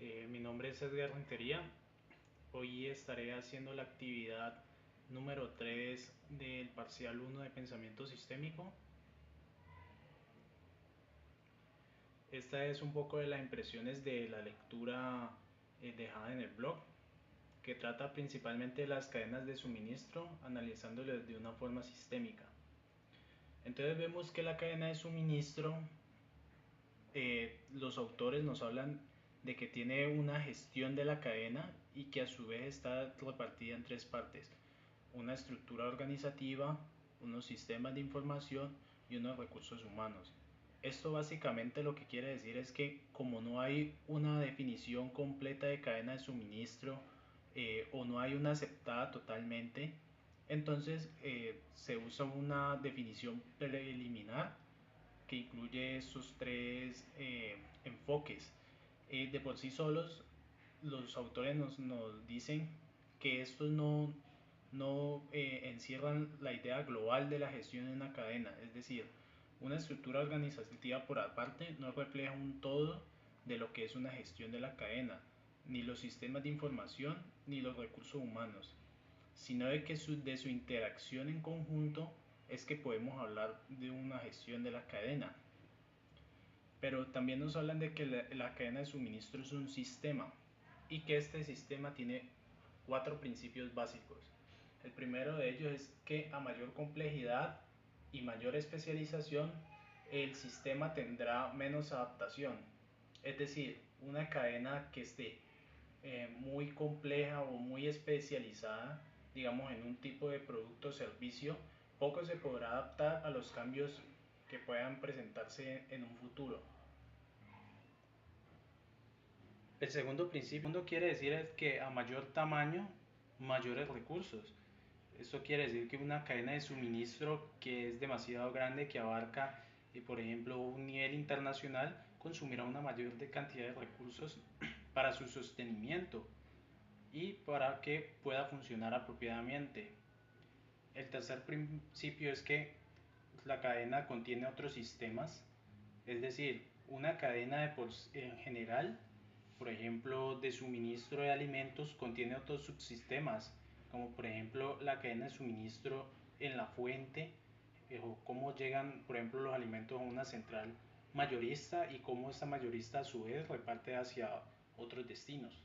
Mi nombre es Edgar Rentería. Hoy estaré haciendo la actividad número 3 del parcial 1 de pensamiento sistémico. Esta es un poco de las impresiones de la lectura dejada en el blog, que trata principalmente de las cadenas de suministro, analizándolas de una forma sistémica. Entonces vemos que la cadena de suministro, los autores nos hablan de que tiene una gestión de la cadena y que a su vez está repartida en tres partes: una estructura organizativa, unos sistemas de información y unos recursos humanos. Esto básicamente lo que quiere decir es que como no hay una definición completa de cadena de suministro, o no hay una aceptada totalmente, entonces se usa una definición preliminar que incluye estos tres enfoques. De por sí solos, los autores nos dicen que estos no encierran la idea global de la gestión de una cadena, es decir, una estructura organizativa por aparte no refleja un todo de lo que es una gestión de la cadena, ni los sistemas de información ni los recursos humanos, sino de su interacción en conjunto es que podemos hablar de una gestión de la cadena. Pero también nos hablan de que la cadena de suministro es un sistema y que este sistema tiene cuatro principios básicos. El primero de ellos es que a mayor complejidad y mayor especialización, el sistema tendrá menos adaptación. Es decir, una cadena que esté muy compleja o muy especializada, digamos en un tipo de producto o servicio, poco se podrá adaptar a los cambios que puedan presentarse en un futuro. El segundo principio quiere decir es que a mayor tamaño, mayores recursos. Esto quiere decir que una cadena de suministro que es demasiado grande, que abarca, por ejemplo, un nivel internacional, consumirá una mayor cantidad de recursos para su sostenimiento y para que pueda funcionar apropiadamente. El tercer principio es que la cadena contiene otros sistemas, es decir, una cadena en general, por ejemplo, de suministro de alimentos, contiene otros subsistemas, como por ejemplo la cadena de suministro en la fuente, o cómo llegan, por ejemplo, los alimentos a una central mayorista y cómo esta mayorista a su vez reparte hacia otros destinos.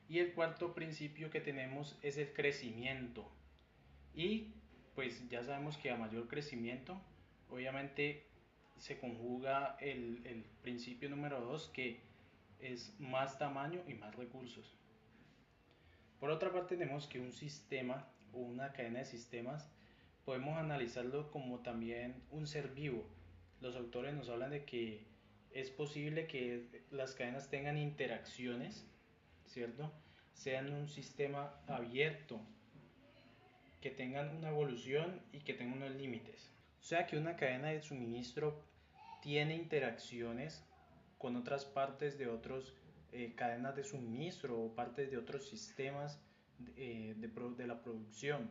Y el cuarto principio que tenemos es el crecimiento. Y pues ya sabemos que a mayor crecimiento, obviamente se conjuga el principio número 2, que es más tamaño y más recursos. Por otra parte, tenemos que un sistema o una cadena de sistemas podemos analizarlo como también un ser vivo. Los autores nos hablan de que es posible que las cadenas tengan interacciones, ¿cierto? Sean un sistema abierto, que tengan una evolución y que tengan unos límites. O sea que una cadena de suministro tiene interacciones con otras partes de otras cadenas de suministro o partes de otros sistemas de la producción.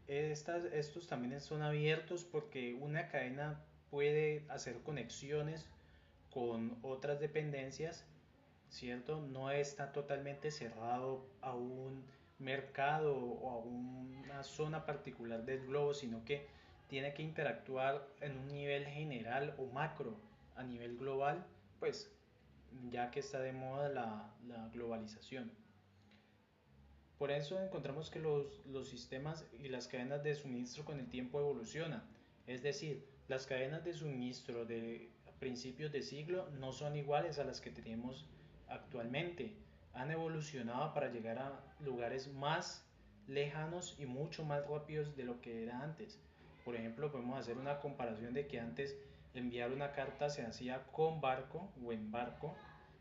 Estos también son abiertos porque una cadena puede hacer conexiones con otras dependencias, ¿cierto? No está totalmente cerrado a un mercado o a una zona particular del globo, sino que tiene que interactuar en un nivel general o macro a nivel global, pues ya que está de moda la globalización. Por eso encontramos que los sistemas y las cadenas de suministro con el tiempo evolucionan. Es decir, las cadenas de suministro de principios de siglo no son iguales a las que tenemos actualmente. Han evolucionado para llegar a lugares más lejanos y mucho más rápidos de lo que era antes. Por ejemplo, podemos hacer una comparación de que antes enviar una carta se hacía con barco o en barco,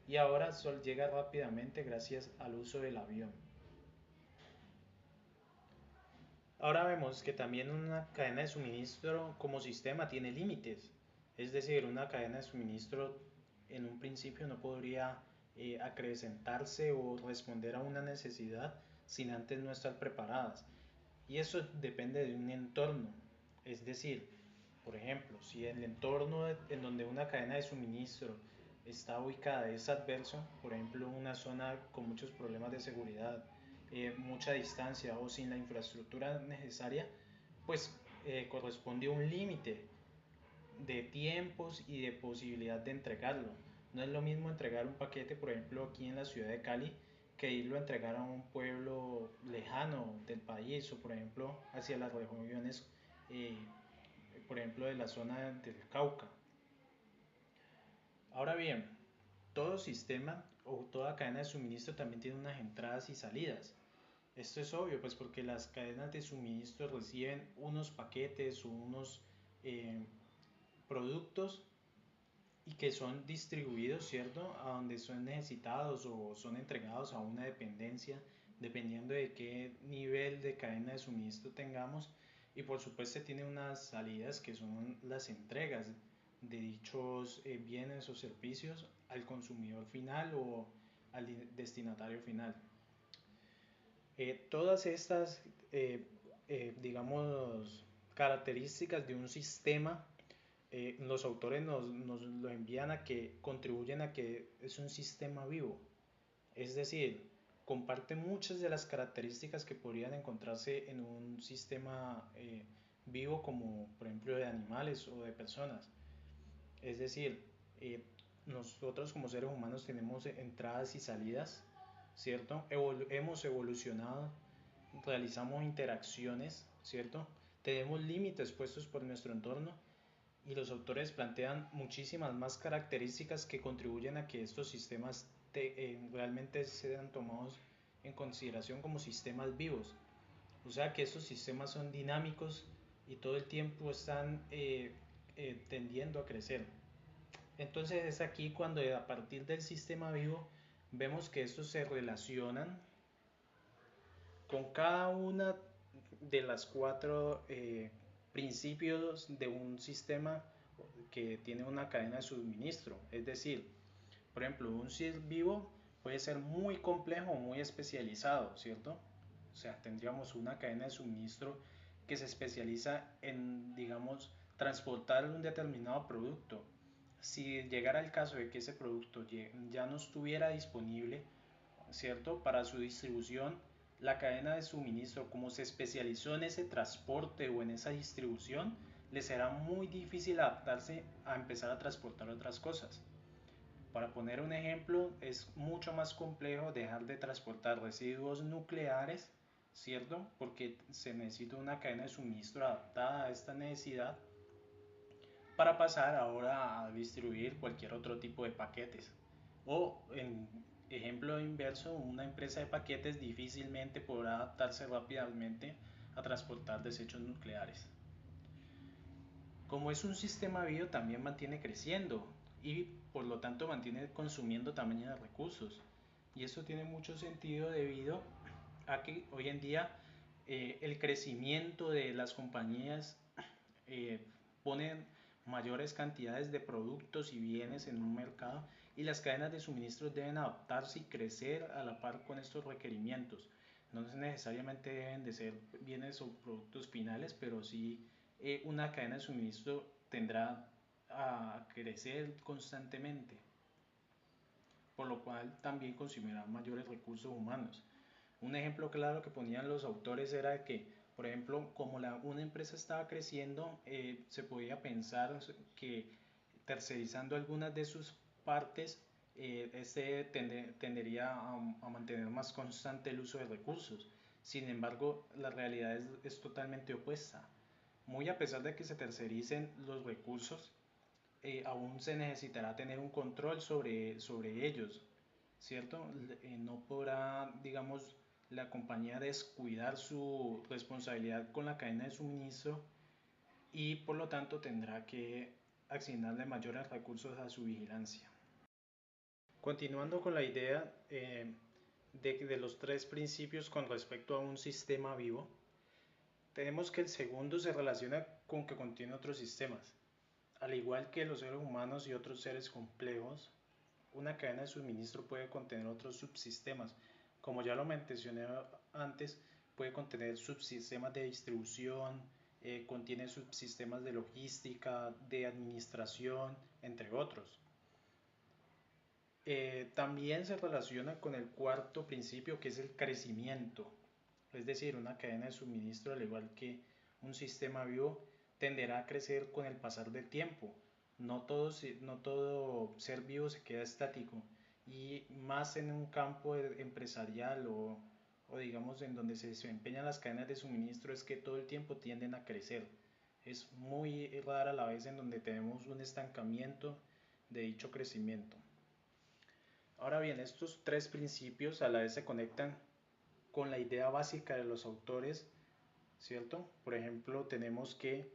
y ahora llega rápidamente gracias al uso del avión. Ahora vemos que también una cadena de suministro como sistema tiene límites. Es decir, una cadena de suministro en un principio no podría acrecentarse o responder a una necesidad sin antes no estar preparadas. Y eso depende de un entorno. Es decir, por ejemplo, si el entorno en donde una cadena de suministro está ubicada es adverso, por ejemplo, una zona con muchos problemas de seguridad, mucha distancia o sin la infraestructura necesaria, pues corresponde a un límite de tiempos y de posibilidad de entregarlo. No es lo mismo entregar un paquete, por ejemplo, aquí en la ciudad de Cali, que irlo a entregar a un pueblo lejano del país o, por ejemplo, hacia las regiones, eh, por ejemplo, de la zona del Cauca. Ahora bien, todo sistema o toda cadena de suministro también tiene unas entradas y salidas. Esto es obvio, pues porque las cadenas de suministro reciben unos paquetes o unos eh, productos y que son distribuidos, ¿cierto? A donde son necesitados o son entregados a una dependencia, dependiendo de qué nivel de cadena de suministro tengamos. Y por supuesto tiene unas salidas que son las entregas de dichos bienes o servicios al consumidor final o al destinatario final. Todas estas, digamos, características de un sistema, los autores nos lo envían a que contribuyen a que es un sistema vivo. Es decir, comparte muchas de las características que podrían encontrarse en un sistema vivo, como por ejemplo de animales o de personas. Es decir, nosotros como seres humanos tenemos entradas y salidas, ¿cierto? Hemos evolucionado, realizamos interacciones, ¿cierto? Tenemos límites puestos por nuestro entorno y los autores plantean muchísimas más características que contribuyen a que estos sistemas realmente sean tomados en consideración como sistemas vivos. O sea que estos sistemas son dinámicos y todo el tiempo están tendiendo a crecer. Entonces es aquí cuando a partir del sistema vivo vemos que estos se relacionan con cada una de las cuatro principios de un sistema que tiene una cadena de suministro. Es decir, por ejemplo, un ser vivo puede ser muy complejo o muy especializado, ¿cierto? O sea, tendríamos una cadena de suministro que se especializa en, digamos, transportar un determinado producto. Si llegara el caso de que ese producto ya no estuviera disponible, ¿cierto? Para su distribución, la cadena de suministro, como se especializó en ese transporte o en esa distribución, le será muy difícil adaptarse a empezar a transportar otras cosas. Para poner un ejemplo, es mucho más complejo dejar de transportar residuos nucleares, ¿cierto? Porque se necesita una cadena de suministro adaptada a esta necesidad para pasar ahora a distribuir cualquier otro tipo de paquetes. O en ejemplo inverso, una empresa de paquetes difícilmente podrá adaptarse rápidamente a transportar desechos nucleares. Como es un sistema vivo, también mantiene creciendo y por lo tanto mantiene consumiendo también de recursos. Y eso tiene mucho sentido debido a que hoy en día el crecimiento de las compañías eh, ponen mayores cantidades de productos y bienes en un mercado y las cadenas de suministro deben adaptarse y crecer a la par con estos requerimientos. No necesariamente deben de ser bienes o productos finales, pero sí una cadena de suministro tendrá a crecer constantemente, por lo cual también consumirá mayores recursos humanos. Un ejemplo claro que ponían los autores era que, por ejemplo, como una empresa estaba creciendo, se podía pensar que tercerizando algunas de sus partes, este tendería a mantener más constante el uso de recursos. Sin embargo, la realidad es totalmente opuesta. Muy a pesar de que se tercericen los recursos, aún se necesitará tener un control sobre ellos, ¿cierto? No podrá, digamos, la compañía descuidar su responsabilidad con la cadena de suministro y por lo tanto tendrá que asignarle mayores recursos a su vigilancia. Continuando con la idea de los tres principios con respecto a un sistema vivo, tenemos que el segundo se relaciona con que contiene otros sistemas. Al igual que los seres humanos y otros seres complejos, una cadena de suministro puede contener otros subsistemas. Como ya lo mencioné antes, puede contener subsistemas de distribución, contiene subsistemas de logística, de administración, entre otros. También se relaciona con el cuarto principio, que es el crecimiento. Es decir, una cadena de suministro, al igual que un sistema vivo, tenderá a crecer con el pasar del tiempo. No todo ser vivo se queda estático. Y más en un campo empresarial o digamos en donde se desempeñan las cadenas de suministro, es que todo el tiempo tienden a crecer. Es muy rara la vez en donde tenemos un estancamiento de dicho crecimiento. Ahora bien, estos tres principios a la vez se conectan con la idea básica de los autores, ¿cierto? Por ejemplo, tenemos que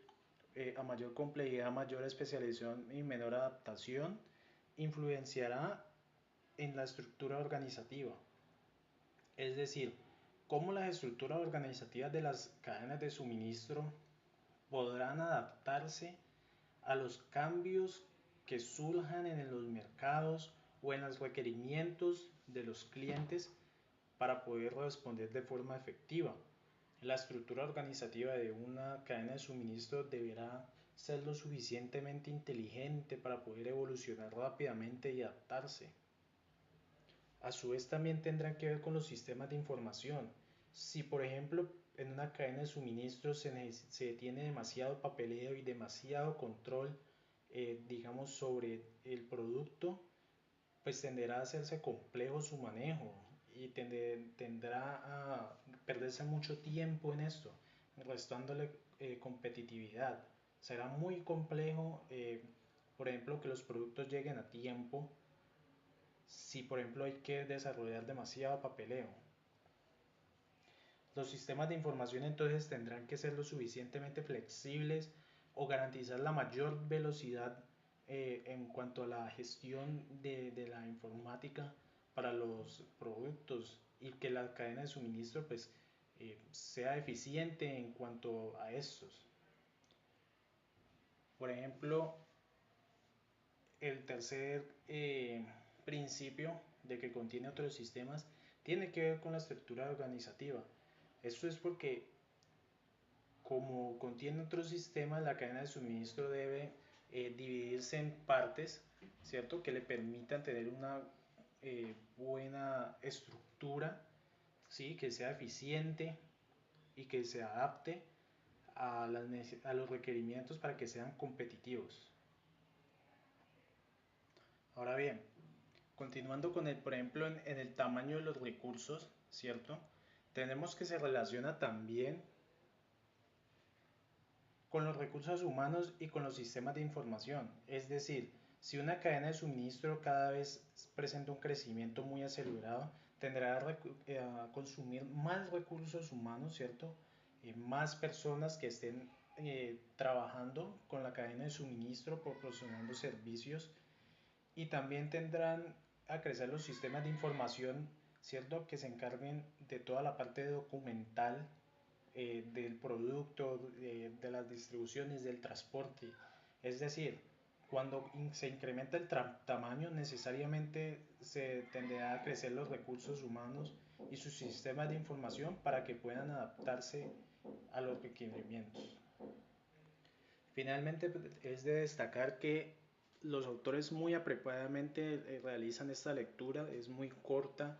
a mayor complejidad, mayor especialización y menor adaptación influenciará en la estructura organizativa. Es decir, cómo las estructuras organizativas de las cadenas de suministro podrán adaptarse a los cambios que surjan en los mercados o en los requerimientos de los clientes para poder responder de forma efectiva. La estructura organizativa de una cadena de suministro deberá ser lo suficientemente inteligente para poder evolucionar rápidamente y adaptarse. A su vez también tendrán que ver con los sistemas de información. Si por ejemplo en una cadena de suministro se tiene demasiado papeleo y demasiado control, digamos, sobre el producto, pues tenderá a hacerse complejo su manejo y tendrá a perderse mucho tiempo en esto, restándole competitividad. Será muy complejo, por ejemplo, que los productos lleguen a tiempo si, por ejemplo, hay que desarrollar demasiado papeleo. Los sistemas de información entonces tendrán que ser lo suficientemente flexibles o garantizar la mayor velocidad en cuanto a la gestión de la informática para los productos y que la cadena de suministro pues sea eficiente en cuanto a estos. Por ejemplo, el tercer principio de que contiene otros sistemas tiene que ver con la estructura organizativa. Esto es porque como contiene otros sistemas, la cadena de suministro debe dividirse en partes, ¿cierto? Que le permitan tener una buena estructura, ¿sí? Que sea eficiente y que se adapte a los requerimientos para que sean competitivos. Ahora bien, continuando con el, por ejemplo, en el tamaño de los recursos, ¿cierto? Tenemos que se relaciona también con los recursos humanos y con los sistemas de información. Es decir, si una cadena de suministro cada vez presenta un crecimiento muy acelerado, tendrá a consumir más recursos humanos, ¿cierto? Más personas que estén trabajando con la cadena de suministro, proporcionando servicios, y también tendrán a crecer los sistemas de información, ¿cierto? Que se encarguen de toda la parte documental del producto, de las distribuciones, del transporte. Es decir, cuando se incrementa el tamaño, necesariamente se tenderá a crecer los recursos humanos y sus sistemas de información para que puedan adaptarse a los requerimientos. Finalmente, es de destacar que los autores muy apropiadamente realizan esta lectura, es muy corta,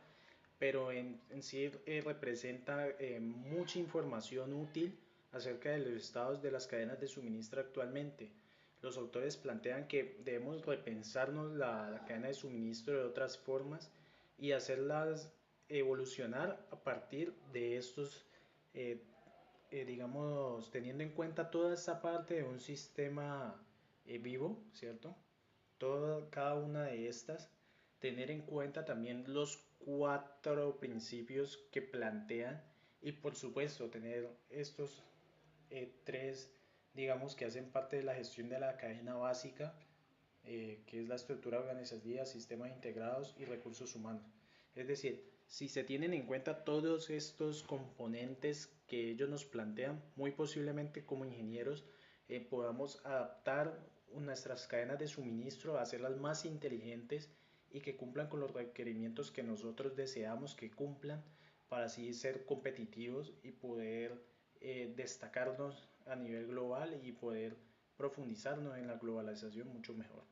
pero en sí representa mucha información útil acerca de los estados de las cadenas de suministro actualmente. Los autores plantean que debemos repensarnos la cadena de suministro de otras formas y hacerlas evolucionar a partir de estos, digamos, teniendo en cuenta toda esta parte de un sistema vivo, ¿cierto? Cada una de estas, tener en cuenta también los cuatro principios que plantean y por supuesto tener estos tres, digamos, que hacen parte de la gestión de la cadena básica, que es la estructura organizativa, sistemas integrados y recursos humanos. Es decir, si se tienen en cuenta todos estos componentes que ellos nos plantean, muy posiblemente como ingenieros podamos adaptar nuestras cadenas de suministro, hacerlas más inteligentes y que cumplan con los requerimientos que nosotros deseamos que cumplan para así ser competitivos y poder destacarnos a nivel global y poder profundizarnos en la globalización mucho mejor.